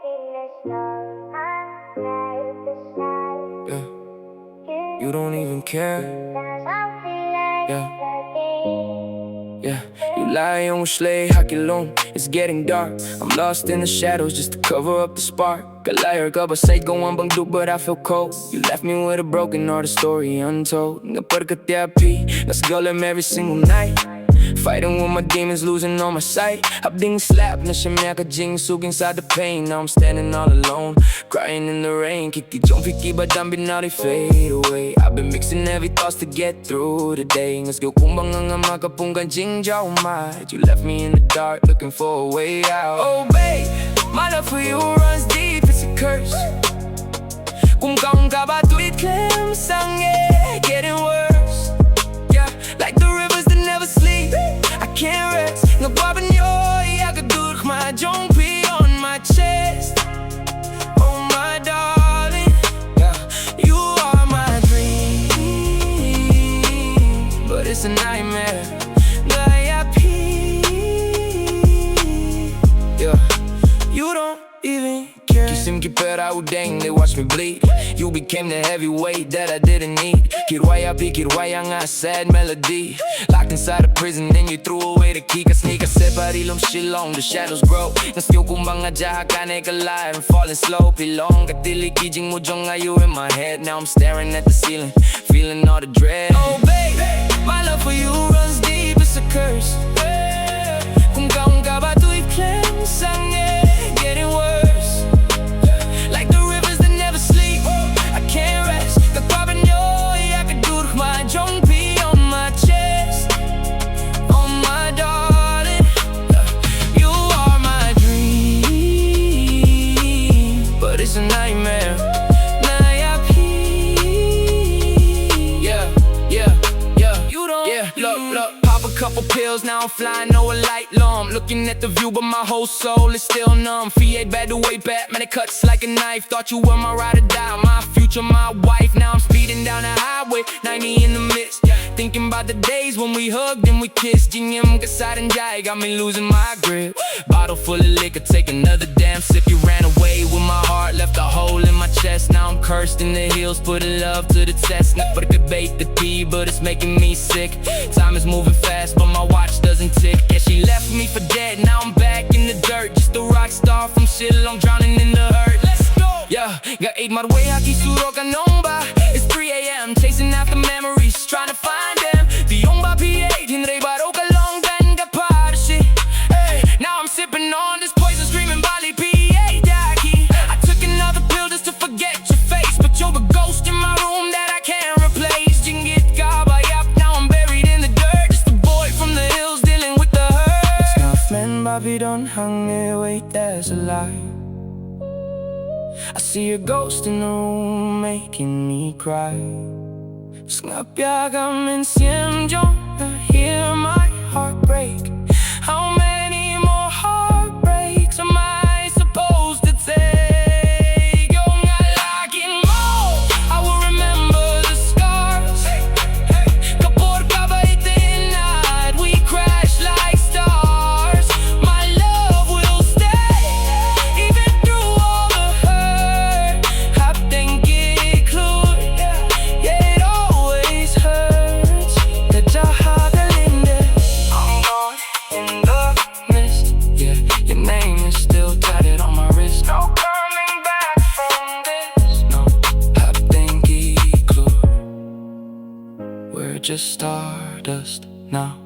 Yeah, you don't even care. Yeah, yeah, you laiong with shlei, hakilong. It's getting dark. I'm lost in the shadows just to cover up the spark. Lyer, kaba, syaid, bang kdup, but I feel cold. You left me with a broken heart, a story untold. Pyrkhat, sngewlem every single night. Fighting with my demons, losing all my sight. Hapdeng slap, shem, jingsuk inside the pain. Now I'm standing all alone, crying in the rain. Jong, kiba, dambit, now they fade away. I've been mixing heavy thoughts to get through the day. Sngewlem, kumba, ngam, pung, jingjaw, ummat. You left me in the dark, looking for a way out. Oh babe, my love for you runs deep, it's a curse. Kaba, tuid, khlem, sangeh, getting worse. Yeah, like the rivers that never sleep. I can't rest. Kdup, my jong on my chest. Oh my darling, yeah, you are my dream, but it's a nightmare. Dang Ieid Ia Phi. Yeah, you don't even care. Hapdeng, they watch me bleed. You became the heavyweight that I didn't need. Ieid Ia Phi, a sad melody. Locked inside a prison, then you threw away the key. Sneaker separilom shilong, the shadows grow. Sngewlem, kumba, alive and falling slow. Pilong, jong, you in my head. Now I'm staring at the ceiling, feeling all the dread. Oh babe, my love for you runs deep, it's a curse. Kaba, tuid, khlem, sangeh, getting worse. Like the rivers that never sleep, I can't rest. Kdup, my jong on my chest. Oh my darling, you are my dream, but it's a nightmare. Dang Ieid Ia Phi. Yeah, yeah, yeah, you don't. Yeah, look, pop a couple pills, now I'm flying, no a light long. Looking at the view, but my whole soul is still numb. Syaid bad the way back, man, it cuts like a knife. Thought you were my ride or die, my future, my wife. Now I'm speeding down the highway, 90 in the midst. Thinking about the days when we hugged and we kissed. Jingjaw, got me losing my grip. Bottle full of liquor, take another damn sip. You ran away with my heart, left a hole in my chest. Now I'm cursed in the hills, putting love to the test. .Ki, but it's making me sick. Time is moving fast, but my watch doesn't tick. Yeah, she left me for dead, now I'm back in the dirt. Just a rock star from shilong, drowning in the hurt. Let's go! Yeah, got my way, ba. It's 3 a.m, chasing after memories, trying to find them. Hey, now I'm sipping on this poison, screaming Bali P.A.Daki. I took another pill just to forget your face, but you're the ghost in my room that I can't replace. Kaba, yep, now I'm buried in the dirt. Just a boy from the hills dealing with the hurt. Babi don't hang it, wait, there's a lie. I see a ghost in the room making me cry. I'm in shem, I hear my heart break. How many more heartbreaks am I supposed to take? I will remember the scars. We crash like stars. My love will stay, even through all the hurt. Hapdeng, yeah, it always hurts. I'm gone in the mist. Yeah, your name is still tatted on my wrist. No coming back from this. No, Hapdeng, we're just stardust now.